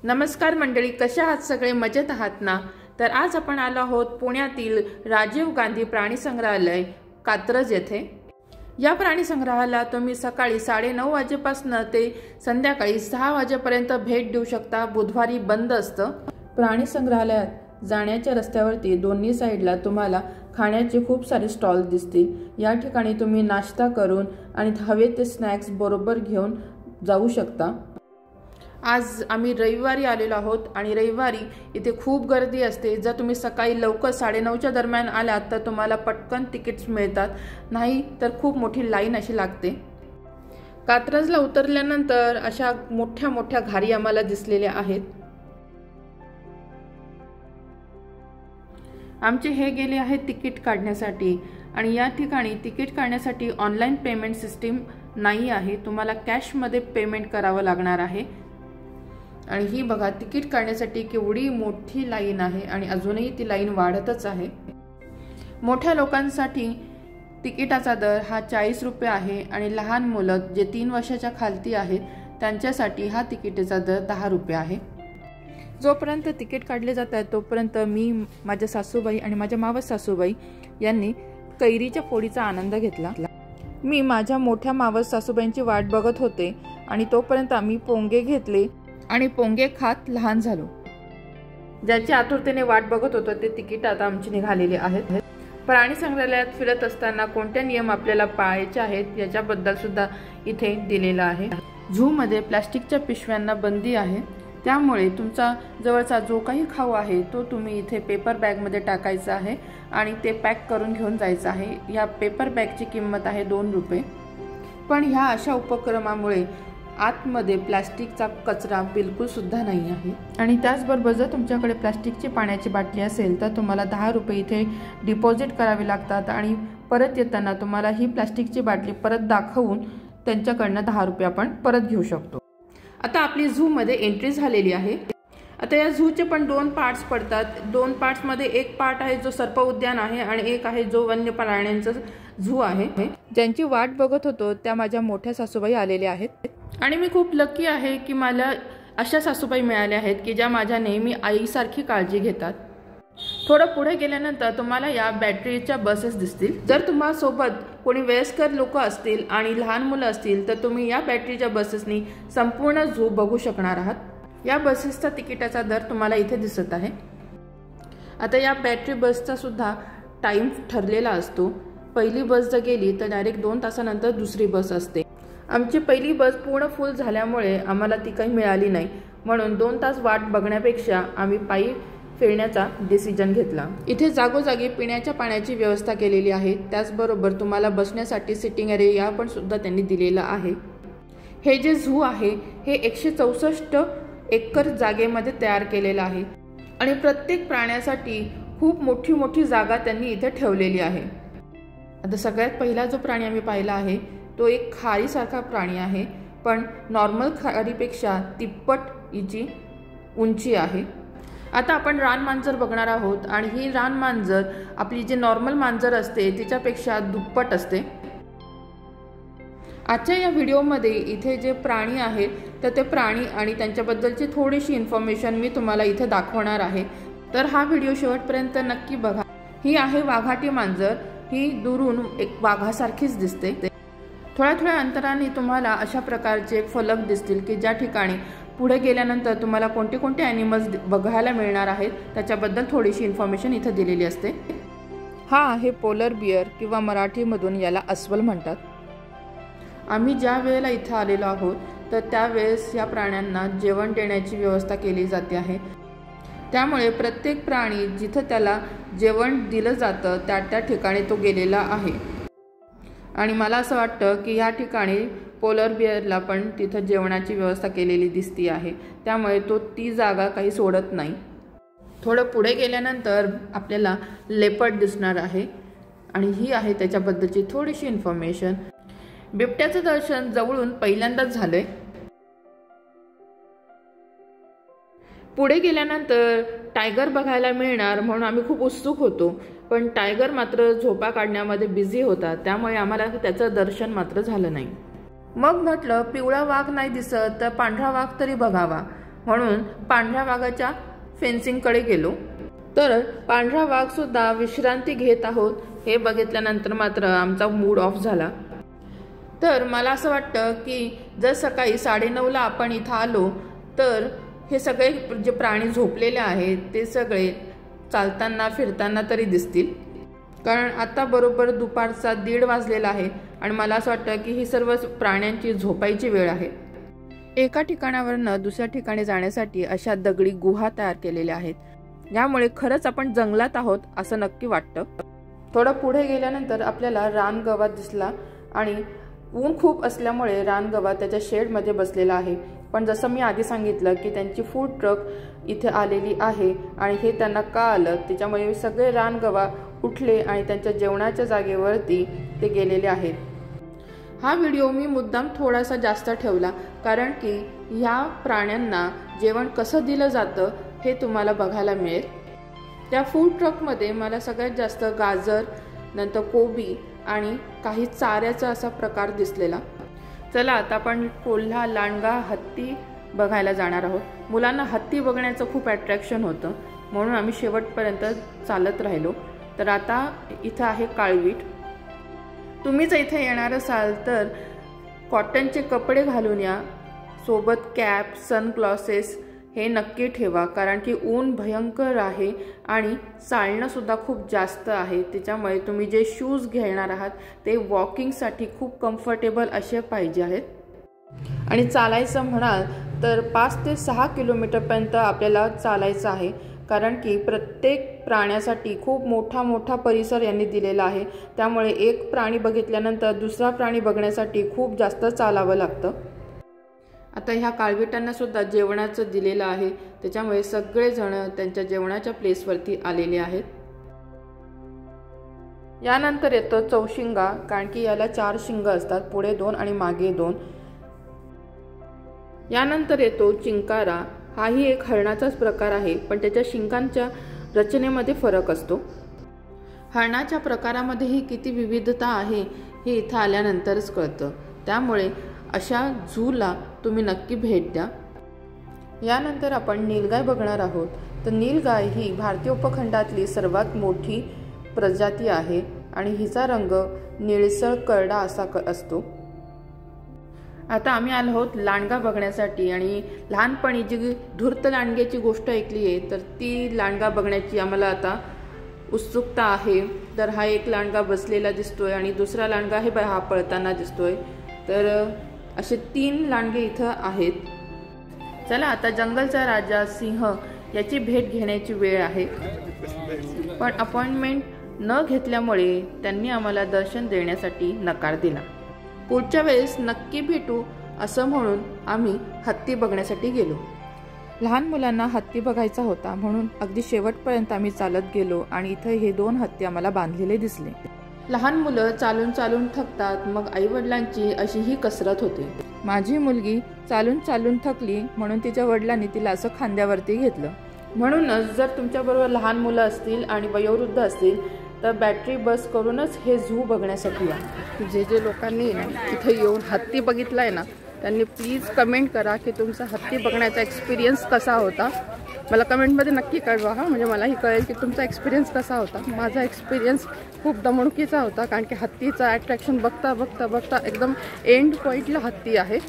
नमस्कार मंडळी, कशा आहात सगळे? मजेत आहात ना? तर आज आपण आलो आहोत पुण्यातील राजीव गांधी प्राणी संग्रहालय कात्रज येथे। या प्राणी संग्रहालयाला तुम्ही सकाळी 9:30 वाजेपासून ते संध्याकाळी 6 वाजेपर्यंत भेट देऊ शकता। बुधवारी बंद असतं। प्राणी संग्रहालयात जाण्याच्या रस्त्यावरती दोन्ही साइडला तुम्हाला खाण्याचे खूप सारे स्टॉल दिसतील। या ठिकाणी तुम्ही नाश्ता करून आणि हवे ते स्नॅक्स बरोबर घेऊन जाऊ शकता। आज आम्ही रविवारी आलेलो आहोत आणि रविवारी इथे खूप गर्दी असते। जर तुम्ही सकाळी लवकर 9:30च्या दरम्यान आलात तर तुम्हाला पटकन तिकीट्स मिळतात, नाही तर खूप मोठी लाईन अशी लागते। कात्रजला उतरल्यानंतर अशा मोठ्या मोठ्या घारी आम्हाला दिसलेल्या आहेत। आमचे हे गेले आहेत तिकीट काढण्यासाठी आणि या ठिकाणी तिकीट काढण्यासाठी ऑनलाइन पेमेंट सिस्टीम नाही आहे, तुम्हाला कॅश मध्ये पेमेंट करावं लागणार आहे। आणि ही बघा तिकीट काढण्यासाठी केवढी मोठी लाईन आहे आणि अजूनही ती लाईन वाढतच आहे। मोठ्या लोकांसाठी तिकिटाचा दर हा 40 रुपये आहे आणि लहान मुलं जे 3 वर्षाच्या खालती आहेत त्यांच्यासाठी हा तिकिटाचा दर 10 रुपये आहे। जोपर्यंत तिकीट काढले जात आहे तोपर्यंत मी, माझ्या सासूबाई आणि माझ्या मावस सासूबाई यांनी कैरीच्या फोडीचा आनंद घेतला। मी माझ्या मोठ्या मावस सासूबाईंची वाट बघत होते आणि तोपर्यंत आम्ही पोंगे घेतले आणि पोंगे खात लहान झालो। ज्याची आतुरतेने वाट बघत होतो ते तिकीट आता आमची निघालेले आहेत। प्राणी संग्रहालयात फिरत असताना कोणते नियम आपल्याला पाळायचे आहेत याच्याबद्दल सुद्धा इथे दिलेलं आहे। झू मध्ये प्लास्टिकच्या पिशव्यांना बंदी आहे, त्यामुळे तुमचा जवळचा जो काही खाऊ आहे तो तुम्ही इथे पेपर बॅग मध्ये टाकायचा आहे आणि ते पॅक करून घेऊन जायचं आहे। या पेपर बॅगची किंमत आहे 2 रुपये। पण ह्या अशा उपक्रमामुळे आतमध्ये प्लास्टिकचा कचरा बिलकुल सुद्धा नाही आहे। आणि त्याचबरोबर जर तुमच्याकडे प्लास्टिकची पाण्याची बाटली असेल तर तुम्हाला 10 रुपये इथे डिपॉझिट करावे लागतात आणि परत येताना तुम्हाला ही प्लास्टिकची बाटली परत दाखवून त्यांच्याकडनं 10 रुपये आपण परत घेऊ शकतो। आता आपली झू मध्ये एंट्री झालेली आहे। आता या झूचे पण 2 पार्ट्स पडतात। 2 पार्ट्स मध्ये एक पार्ट आहे जो सर्प उद्यान आहे आणि एक आहे जो वन्य प्राण्यांचा झू आहे। ज्यांची वाट बघत होतो त्या माझ्या मोठ्या सासूबाई आलेल्या आहेत आणि मी खूप लकी आहे की मला अशा सासूबाई मिळाल्या आहेत की ज्या माझ्या नेहमी आईसारखी काळजी घेतात। थोडं पुढे गेल्यानंतर तुम्हाला या बॅटरीच्या बसेस दिसतील। जर तुम्हा सोबत कोणी वयस्कर लोक असतील आणि लहान मुलं असतील तर तुम्ही या बॅटरीच्या बसेसनी संपूर्ण झू बघू शकणार आहात। या बसेसचा तिकिटाचा दर तुम्हाला इथे दिसत आहे। आता या बॅटरी बसचा सुद्धा टाइम ठरलेला असतो। पहिली बस जर गेली तर डायरेक्ट 2 तासानंतर दुसरी बस असते। आमची पहिली बस पूर्ण फुल झाल्यामुळे आम्हाला ती काही मिळाली नाही, म्हणून 2 तास वाट बघण्यापेक्षा आम्ही पायी फिरण्याचा डिसिजन घेतला। इथे जागोजागी पिण्याच्या पाण्याची व्यवस्था केलेली आहे, त्याचबरोबर तुम्हाला बसण्यासाठी सिटिंग एरिया पण सुद्धा त्यांनी दिलेला आहे। हे जे झू आहे हे 164 एकर जागेमध्ये तयार केलेलं आहे आणि प्रत्येक प्राण्यासाठी खूप मोठी मोठी जागा त्यांनी इथे ठेवलेली आहे। आता सगळ्यात पहिला जो प्राणी आम्ही पाहिला आहे तो एक खारीसारखा प्राणी आहे, पण नॉर्मल खारीपेक्षा तिप्पट हिची उंची आहे। आता आपण रानमांजर बघणार आहोत आणि ही रानमांजर आपली जी नॉर्मल मांजर असते तिच्यापेक्षा दुप्पट असते। आजच्या या व्हिडिओमध्ये इथे जे प्राणी आहेत तर ते प्राणी आणि त्यांच्याबद्दलची थोडीशी इन्फॉर्मेशन मी तुम्हाला इथे दाखवणार आहे, तर हा व्हिडिओ शेवटपर्यंत नक्की बघा। ही आहे वाघाटी मांजर। ही दुरून एक वाघासारखीच दिसते। थोड्या अंतराने तुम्हाला अशा प्रकारचे फलक दिसतील की ज्या ठिकाणी पुढे गेल्यानंतर तुम्हाला कोणते कोणते ॲनिमल्स बघायला मिळणार आहेत त्याच्याबद्दल थोडीशी इन्फॉर्मेशन इथे दिलेली असते। हा आहे पोलर बियर किंवा मराठीमधून याला अस्वल म्हणतात। आम्ही ज्या वेळेला इथे आलेलो आहोत तर त्यावेळेस या प्राण्यांना जेवण देण्याची व्यवस्था केली जाते आहे, त्यामुळे प्रत्येक प्राणी जिथे त्याला जेवण दिलं जातं त्या ठिकाणी तो गेलेला आहे। आणि मला असं वाटतं की या ठिकाणी पोलर बिअरला पण तिथं जेवणाची व्यवस्था केलेली दिसती आहे, त्यामुळे तो ती जागा काही सोडत नाही। थोडं पुढे गेल्यानंतर आपल्याला लेपर्ड दिसणार आहे आणि ही आहे त्याच्याबद्दलची थोडीशी इन्फॉर्मेशन। बिबट्याचं दर्शन जवळून पहिल्यांदाच झालंय। पुढे गेल्यानंतर टायगर बघायला मिळणार म्हणून आम्ही खूप उत्सुक होतो, पण टायगर मात्र झोपा काढण्यामध्ये बिझी होता, त्यामुळे आम्हाला त्याचं दर्शन मात्र झालं नाही। मग म्हटलं पिवळा वाघ नाही दिसत तर पांढरा वाघ तरी बघावा, म्हणून पांढऱ्या वाघाच्या फेन्सिंगकडे गेलो। तर पांढरा वाघ सुद्धा विश्रांती घेत आहोत हे बघितल्यानंतर मात्र आमचा मूड ऑफ झाला। तर मला असं वाटतं की जर सकाळी 9:30ला आपण इथं आलो तर हे सगळे जे प्राणी झोपलेले आहेत ते सगळे चालताना फिरताना तरी दिसतील, कारण आता बरोबर दुपारचा 1:30 वाजलेला आहे आणि मला असं वाटतं की ही सर्व प्राण्यांची झोपायची वेळ आहे। एका ठिकाणावरनं दुसऱ्या ठिकाणी जाण्यासाठी अशा दगडी गुहा तयार केलेल्या आहेत, यामुळे खरंच आपण जंगलात आहोत असं नक्की वाटतं। थोडं पुढे गेल्यानंतर आपल्याला रानगवा दिसला आणि ऊन खूप असल्यामुळे रानगवा त्याच्या शेडमध्ये बसलेला आहे, पण जसं मी आधी सांगितलं की त्यांची फूड ट्रक इथे आलेली आहे आणि हे त्यांना का आलं त्याच्यामुळे सगळे रानगवा उठले आणि त्यांच्या जेवणाच्या जागेवरती ते गेलेले आहेत। हा व्हिडिओ मी मुद्दाम थोडासा जास्त ठेवला कारण की ह्या प्राण्यांना जेवण कसं दिलं जातं हे तुम्हाला बघायला मिळेल। त्या फूड ट्रकमध्ये मला सगळ्यात जास्त गाजर, नंतर कोबी आणि काही चाऱ्याचा असा प्रकार दिसलेला। चला आता आपण कोल्हा, लांडगा, हत्ती बघायला जाणार आहोत। मुलांना हत्ती बघण्याचं खूप अट्रॅक्शन होतं म्हणून आम्ही शेवटपर्यंत चालत राहिलो। तर आता इथं आहे काळवीट। तुम्ही जर इथे येणार असाल तर कॉटनचे कपडे घालून या, सोबत कॅप, सनग्लासेस हे नक्की ठेवा कारण की ऊन भयंकर आहे आणि चालणं सुद्धा खूप जास्त आहे, त्याच्यामुळे तुम्ही जे शूज घेणार आहात ते वॉकिंगसाठी खूप कम्फर्टेबल असे पाहिजे आहेत। आणि चालायचं म्हणाल तर 5 ते 6 किलोमीटरपर्यंत आपल्याला चालायचं आहे कारण की प्रत्येक प्राण्यासाठी खूप मोठा परिसर यांनी दिलेला आहे, त्यामुळे एक प्राणी बघितल्यानंतर दुसरा प्राणी बघण्यासाठी खूप जास्त चालावं लागतं। आता ह्या काळविटांना सुद्धा जेवणाचं दिलेलं आहे, त्याच्यामुळे सगळेजण त्यांच्या जेवणाच्या प्लेसवरती आलेले आहेत। यानंतर येतो चौशिंगा, कारण की याला 4 शिंग असतात, पुढे 2 आणि मागे 2। यानंतर येतो चिंकारा। हाही एक हरणाचाच प्रकार आहे, पण त्याच्या शिंगांच्या रचनेमध्ये फरक असतो। हरणाच्या प्रकारामध्येही किती विविधता आहे हे इथं आल्यानंतरच कळतं, त्यामुळे अशा झूला तुम्ही नक्की भेट द्या। यानंतर आपण नीलगाय बघणार आहोत। तर नीलगाय ही भारतीय उपखंडातली सर्वात मोठी प्रजाती आहे आणि हिचा रंग निळसर करडा असा असतो। आता आम्ही आलो आहोत लांडगा बघण्यासाठी आणि लहानपणी जी धूर्त लांडग्याची गोष्ट ऐकली आहे तर ती लांडगा बघण्याची आम्हाला आता उत्सुकता आहे। तर हा एक लांडगा बसलेला दिसतोय आणि दुसरा लांडगा आहे हा पळताना दिसतोय। तर असे 3 लांडगे इथं आहेत। चला आता जंगलचा राजा सिंह याची भेट घेण्याची वेळ आहे, पण अपॉइंटमेंट न घेतल्यामुळे त्यांनी आम्हाला दर्शन देण्यासाठी नकार दिला। पुढच्या वेळेस नक्की भेटू असं म्हणून आम्ही हत्ती बघण्यासाठी गेलो। लहान मुलांना हत्ती बघायचा होता म्हणून अगदी शेवटपर्यंत आम्ही चालत गेलो आणि इथे हे 2 हत्ती आम्हाला बांधलेले दिसले। लहान मुलं चालून थकतात, मग आईवडिलांची अशी ही कसरत होते। माझी मुलगी चालून थकली म्हणून तिच्या वडिलांनी तिला असं खांद्यावरती घेतलं। म्हणूनच जर तुमच्याबरोबर लहान मुलं असतील आणि वयोवृद्ध असतील तर बॅटरी बस करूनच हे झू बघण्यासाठी या। जे लोकांनी इथे येऊन हत्ती बघितलाय ना त्यांनी प्लीज कमेंट करा की तुमचा हत्ती बघण्याचा एक्सपिरियन्स कसा होता। मला कमेंटमध्ये नक्की कळवा हा, म्हणजे मलाही कळेल की तुमचा एक्सपिरियन्स कसा होता। माझा एक्सपिरियन्स खूप दमणुकीचा होता कारण की हत्तीचा अट्रॅक्शन बघता एकदम एंड पॉईंटला हत्ती आहे।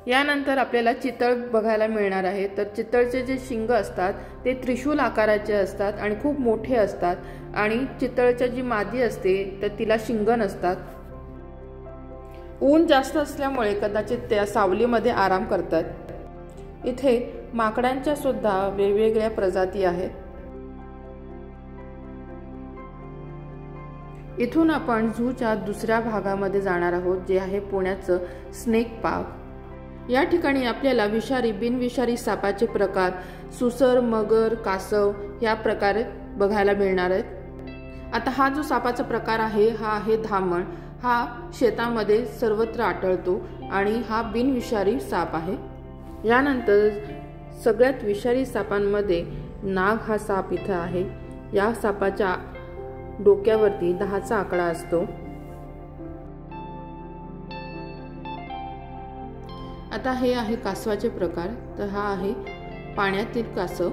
यानंतर आपल्याला चितळ बघायला मिळणार आहे। तर चितळचे जे शिंग असतात ते त्रिशूल आकाराचे असतात आणि खूप मोठे असतात आणि चितळच्या जी मादी असते तर तिला शिंग नसतात। ऊन जास्त असल्यामुळे कदाचित त्या सावलीमध्ये आराम करतात। इथे माकडांच्या सुद्धा वेगवेगळ्या प्रजाती आहेत। इथून आपण झूच्या दुसऱ्या भागामध्ये जाणार आहोत, जे आहे पुण्याचं स्नेक पार्क। या ठिकाणी आपल्याला विषारी बिनविषारी सापाचे प्रकार, सुसर, मगर, कासव या प्रकारे बघायला मिळणार आहेत। आता हा जो सापाचा प्रकार आहे हा आहे धामण। हा शेतामध्ये सर्वत्र आढळतो आणि हा बिनविषारी साप आहे। यानंतर सगळ्यात विषारी सापांमध्ये नाग हा साप इथं आहे। या सापाच्या डोक्यावरती 10चा आकडा असतो। आता हे आहे कासवाचे प्रकार। तर हा आहे पाण्यातील कासव।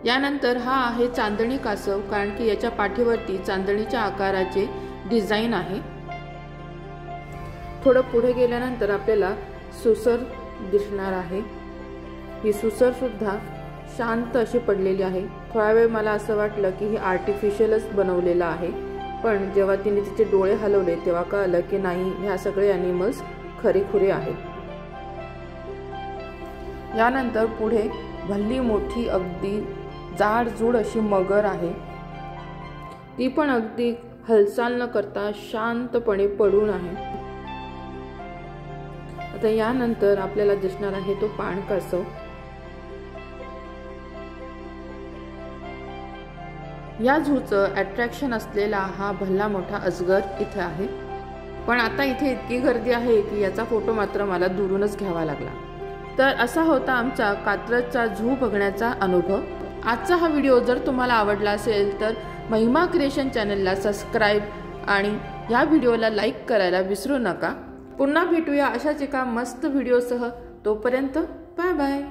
यानंतर हा आहे चांदणी कासव, कारण की याच्या पाठीवरती चांदणीच्या आकाराचे डिझाइन आहे। थोडं पुढे गेल्यानंतर आपल्याला सुसर दिसणार आहे। ही सुसर सुद्धा शांत अशी पडलेली आहे। थोडा वेळ मला असं वाटलं की ही आर्टिफिशियलच बनवलेलं आहे, पण जेव्हा तिने तिचे डोळे हलवले तेव्हा कळलं की नाही, ह्या सगळे ॲनिमल्स खरेखुरे आहेत। यानंतर पुढे भल्ली मोठी अगदी जाडजूड अशी मगर आहे। ती पण अगदी हालचाल न करता शांतपणे पडून आहे। आता यानंतर आपल्याला दिसणार आहे तो पाणकासव। या झूचं अट्रॅक्शन असलेला हा भल्ला मोठा अजगर इथे आहे, पण आता इथे इतकी गर्दी आहे की याचा फोटो मात्र मला दुरूनच घ्यावा लागला। तर असा होता आमचा कात्रजचा झू बघण्याचा अनुभव। आजचा हा व्हिडिओ जर तुम्हाला आवडला असेल तर महिमा क्रिएशन चॅनलला सबस्क्राईब आणि या व्हिडिओला लाईक करायला विसरू नका। पुन्हा भेटूया अशाच एका मस्त व्हिडिओसह। तोपर्यंत बाय बाय।